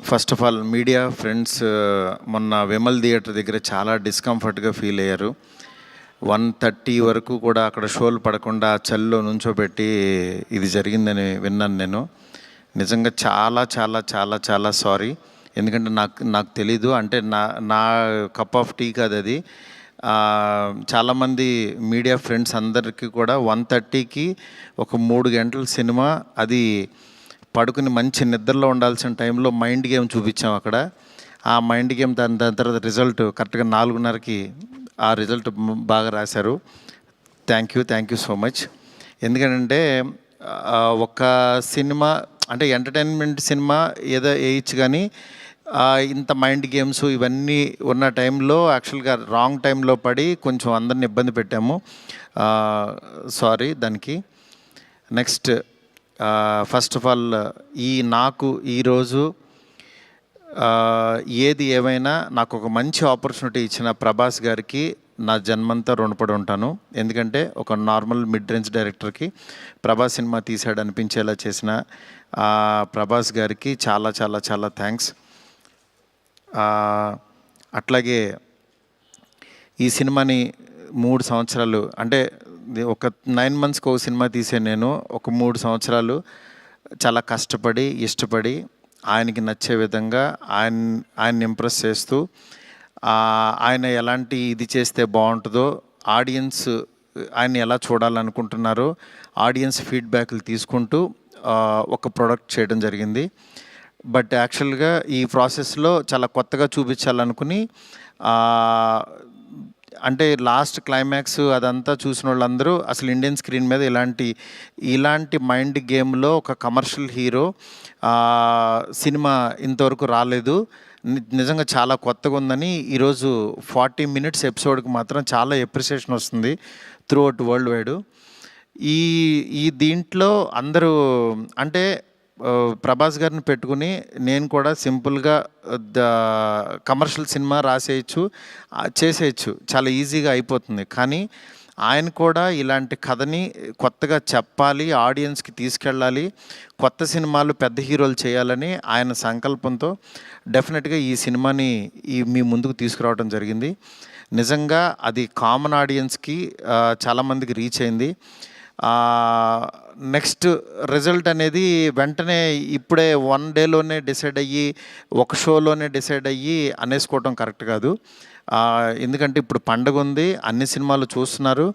First of all media friends మొన్న Vimal theatre దగ్గర చాలా డిస్కంఫర్ట్గా ఫీల్ అయ్యారు. 1:30 వరకు కూడా అక్కడ షోలు పడకుండా చలిలో నుంచోబెట్టి ఇది జరిగిందని విన్నాను నేను. నిజంగా చాలా చాలా చాలా చాలా సారీ. ఎందుకంటే నాకు తెలీదు, అంటే నా కప్ ఆఫ్ టీ కాదు అది. చాలామంది మీడియా ఫ్రెండ్స్ అందరికీ కూడా 1:30కి ఒక 3 గంటల సినిమా, అది పడుకుని మంచి నిద్రలో ఉండాల్సిన టైంలో మైండ్ గేమ్ చూపించాం అక్కడ. ఆ మైండ్ గేమ్ దాని తర్వాత రిజల్ట్ కరెక్ట్గా 4:30కి ఆ రిజల్ట్ బాగా రాశారు. Thank you so much. ఎందుకంటే ఒక సినిమా అంటే ఎంటర్టైన్మెంట్ సినిమా ఏదో వేయచ్చు, కానీ ఇంత మైండ్ గేమ్స్ ఇవన్నీ ఉన్న టైంలో యాక్చువల్గా రాంగ్ టైంలో పడి కొంచెం అందరిని ఇబ్బంది పెట్టాము. సారీ దానికి. నెక్స్ట్ ఫస్ట్ ఆఫ్ ఆల్ నాకు ఈరోజు ఏది ఏమైనా నాకు ఒక మంచి ఆపర్చునిటీ ఇచ్చిన ప్రభాస్ గారికి నా జన్మంతా రుణపడి ఉంటాను. ఎందుకంటే ఒక నార్మల్ మిడ్ రేంజ్ డైరెక్టర్కి ప్రభాస్ సినిమా తీసాడు అనిపించేలా చేసిన ప్రభాస్ గారికి చాలా చాలా చాలా థ్యాంక్స్. అట్లాగే ఈ సినిమాని 3 సంవత్సరాలు, అంటే ఒక 9 మంత్స్కి ఒక సినిమా తీసే నేను ఒక 3 సంవత్సరాలు చాలా కష్టపడి ఇష్టపడి ఆయనకి నచ్చే విధంగా ఆయన్ని ఇంప్రెస్ చేస్తూ, ఆయన ఎలాంటి ఇది చేస్తే బాగుంటుందో, ఆడియన్స్ ఆయన్ని ఎలా చూడాలనుకుంటున్నారో ఆడియన్స్ ఫీడ్బ్యాక్లు తీసుకుంటూ ఒక ప్రోడక్ట్ చేయడం జరిగింది. బట్ యాక్చువల్గా ఈ ప్రాసెస్లో చాలా కొత్తగా చూపించాలనుకుని, అంటే లాస్ట్ క్లైమాక్స్ అదంతా చూసిన వాళ్ళందరూ అసలు ఇండియన్ స్క్రీన్ మీద ఇలాంటి మైండ్ గేమ్లో ఒక కమర్షియల్ హీరో సినిమా ఇంతవరకు రాలేదు, నిజంగా చాలా కొత్తగా ఉందని ఈరోజు 40 మినిట్స్ ఎపిసోడ్కి మాత్రం చాలా ఎప్రిసియేషన్ వస్తుంది త్రూ అవుట్ వరల్డ్ వైడ్. ఈ దీంట్లో అందరూ అంటే ప్రభాస్ గారిని పెట్టుకుని నేను కూడా సింపుల్గా కమర్షియల్ సినిమా రాసేయచ్చు, చేసేయచ్చు, చాలా ఈజీగా అయిపోతుంది. కానీ ఆయన కూడా ఇలాంటి కథని కొత్తగా చెప్పాలి, ఆడియన్స్కి తీసుకెళ్ళాలి, కొత్త సినిమాలు పెద్ద హీరోలు చేయాలని ఆయన సంకల్పంతో డెఫినెట్గా ఈ సినిమాని మీ ముందుకు తీసుకురావడం జరిగింది. నిజంగా అది కామన్ ఆడియన్స్కి చాలామందికి రీచ్ అయింది. నెక్స్ట్ రిజల్ట్ అనేది వెంటనే ఇప్పుడే 1 డేలోనే డిసైడ్ అయ్యి ఒక షోలోనే డిసైడ్ అయ్యి అనేసుకోవటం కరెక్ట్ కాదు. ఎందుకంటే ఇప్పుడు పండగ ఉంది, అన్ని సినిమాలు చూస్తున్నారు,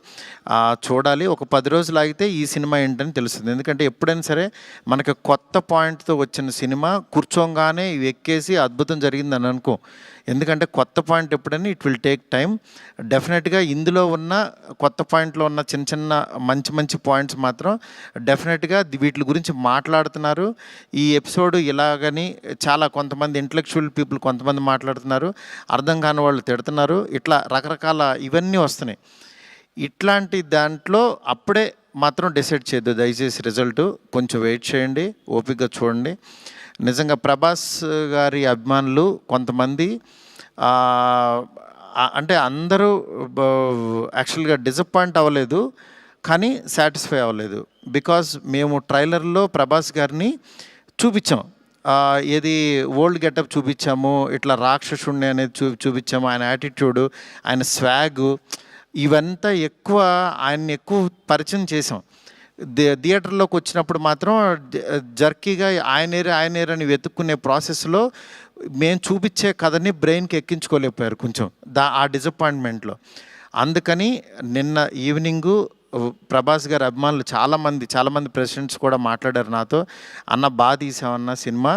చూడాలి. ఒక 10 రోజులు ఆగితే ఈ సినిమా ఏంటని తెలుస్తుంది. ఎందుకంటే ఎప్పుడైనా సరే మనకి కొత్త పాయింట్తో వచ్చిన సినిమా కూర్చోగానే ఎక్కేసి అద్భుతం జరిగిందని అనుకో. ఎందుకంటే కొత్త పాయింట్ ఎప్పుడని ఇట్ విల్ టేక్ టైం. డెఫినెట్గా ఇందులో ఉన్న కొత్త పాయింట్లో ఉన్న చిన్న మంచి పాయింట్స్ మాత్రం డెఫినెట్గా వీటి గురించి మాట్లాడుతున్నారు. ఈ ఎపిసోడ్ ఇలాగని చాలా కొంతమంది ఇంటలెక్చువల్ పీపుల్ కొంతమంది మాట్లాడుతున్నారు, అర్థం కాని వాళ్ళు తిడుతున్నారు, ఇట్లా రకరకాల ఇవన్నీ వస్తున్నాయి. ఇట్లాంటి దాంట్లో అప్పుడే మాత్రం డిసైడ్ చేయొద్దు దయచేసి. రిజల్ట్ కొంచెం వెయిట్ చేయండి, ఓపికగా చూడండి. నిజంగా ప్రభాస్ గారి అభిమానులు కొంతమంది అంటే అందరూ యాక్చువల్గా డిసప్పాయింట్ అవ్వలేదు, కానీ సాటిస్ఫై అవ్వలేదు. బికాజ్ మేము ట్రైలర్లో ప్రభాస్ గారిని చూపించాం, ఏది ఓల్డ్ గెటప్ చూపించాము, ఇట్లా రాక్షసుణ్ణి అనేది చూపించాము, ఆయన యాటిట్యూడు, ఆయన స్వాగు, ఇవంతా ఆయన్ని ఎక్కువ పరిచయం చేసాం. థియేటర్లోకి వచ్చినప్పుడు మాత్రం జర్కీగా ఆయనేరు అని వెతుక్కునే ప్రాసెస్లో మేము చూపించే కథని బ్రెయిన్కి ఎక్కించుకోలేకపోయారు కొంచెం ఆ డిసప్పాయింట్మెంట్లో. అందుకని నిన్న ఈవినింగు ప్రభాస్ గారి అభిమానులు చాలామంది ప్రెసిడెంట్స్ కూడా మాట్లాడారు నాతో, అన్న బాగా తీసామన్న సినిమా,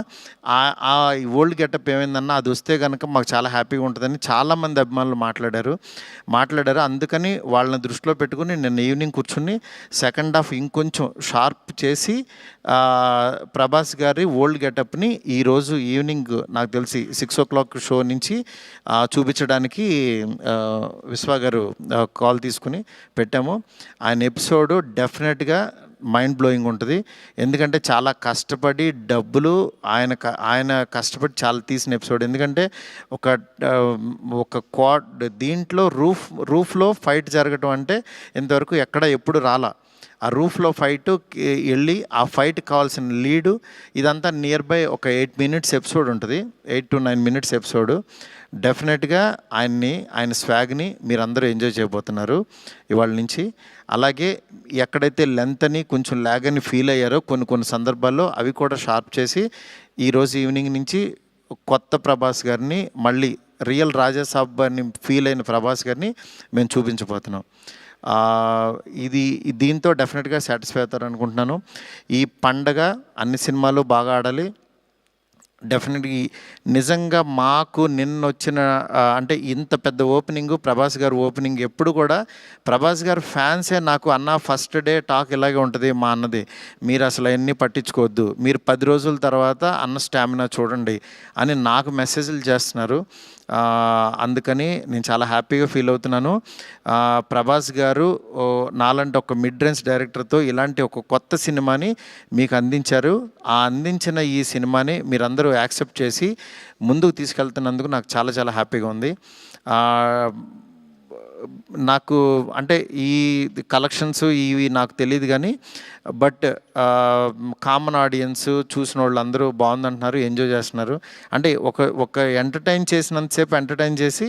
ఆ ఓల్డ్ గెటప్ ఏమైందన్నా అది వస్తే కనుక మాకు చాలా హ్యాపీగా ఉంటుందని చాలామంది అభిమానులు మాట్లాడారు. అందుకని వాళ్ళని దృష్టిలో పెట్టుకుని నిన్న ఈవినింగ్ కూర్చుని సెకండ్ హాఫ్ ఇంకొంచెం షార్ప్ చేసి ప్రభాస్ గారి ఓల్డ్ గెటప్ని ఈరోజు ఈవినింగ్ నాకు తెలిసి 6 o'clock షో నుంచి చూపించడానికి విశ్వ గారు కాల్ తీసుకుని పెట్టాము. ఆయన ఎపిసోడు డెఫినెట్గా మైండ్ బ్లోయింగ్ ఉంటుంది. ఎందుకంటే చాలా కష్టపడి డబ్బులు ఆయన కష్టపడి చాలా తీసిన ఎపిసోడ్. ఎందుకంటే ఒక దీంట్లో రూఫ్లో ఫైట్ జరగటం అంటే ఇంతవరకు ఎప్పుడు రాలా. ఆ రూఫ్లో ఫైట్ వెళ్ళి ఆ ఫైట్కి కావాల్సిన లీడు ఇదంతా నియర్ బై ఒక 8 మినిట్స్ ఎపిసోడ్ ఉంటుంది, 8 to 9 మినిట్స్ ఎపిసోడ్. డెఫినెట్గా ఆయన స్వాగ్ని మీరందరూ ఎంజాయ్ చేయబోతున్నారు ఇవాళ నుంచి. అలాగే ఎక్కడైతే లెంత్ అని కొంచెం ల్యాగ్ అని ఫీల్ అయ్యారో కొన్ని సందర్భాల్లో అవి కూడా షార్ప్ చేసి ఈరోజు ఈవినింగ్ నుంచి కొత్త ప్రభాస్ గారిని, మళ్ళీ రియల్ రాజాసాబ్ అని ఫీల్ అయిన ప్రభాస్ గారిని మేము చూపించబోతున్నాం. దీంతో డెఫినెట్గా సాటిస్ఫై అవుతారు అనుకుంటున్నాను. ఈ పండగ అన్ని సినిమాలు బాగా ఆడాలి. డెఫినెట్గా నిజంగా మాకు నిన్న వచ్చిన అంటే ఇంత పెద్ద ఓపెనింగ్, ప్రభాస్ గారు ఓపెనింగ్ ఎప్పుడు కూడా ప్రభాస్ గారు ఫ్యాన్సే నాకు అన్న ఫస్ట్ డే టాక్ ఇలాగే ఉంటుంది మా అన్నది, మీరు అసలు అవన్నీ పట్టించుకోవద్దు, మీరు 10 రోజుల తర్వాత అన్న స్టామినా చూడండి అని నాకు మెసేజ్లు చేస్తున్నారు. అందుకని నేను చాలా హ్యాపీగా ఫీల్ అవుతున్నాను. ప్రభాస్ గారు నాలాంటి ఒక మిడ్ రేంజ్ డైరెక్టర్తో ఇలాంటి ఒక కొత్త సినిమాని మీకు అందించారు. అందించిన ఈ సినిమాని మీరందరూ యాక్సెప్ట్ చేసి ముందుకు తీసుకెళ్తున్నందుకు నాకు చాలా చాలా హ్యాపీగా ఉంది. నాకు అంటే ఈ కలెక్షన్స్ ఇవి నాకు తెలియదు కానీ బట్ కామన్ ఆడియన్స్ చూసిన వాళ్ళు అందరూ బాగుందంటున్నారు, ఎంజాయ్ చేస్తున్నారు. అంటే ఒక ఎంటర్టైన్ చేసినంతసేపు ఎంటర్టైన్ చేసి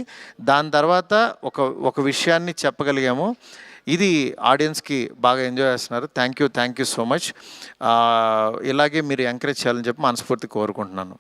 దాని తర్వాత ఒక విషయాన్ని చెప్పగలిగాము. ఇది ఆడియన్స్కి బాగా ఎంజాయ్ చేస్తున్నారు. Thank you so much. ఇలాగే మీరు ఎంకరేజ్ చేయాలని చెప్పి మనస్ఫూర్తి కోరుకుంటున్నాను.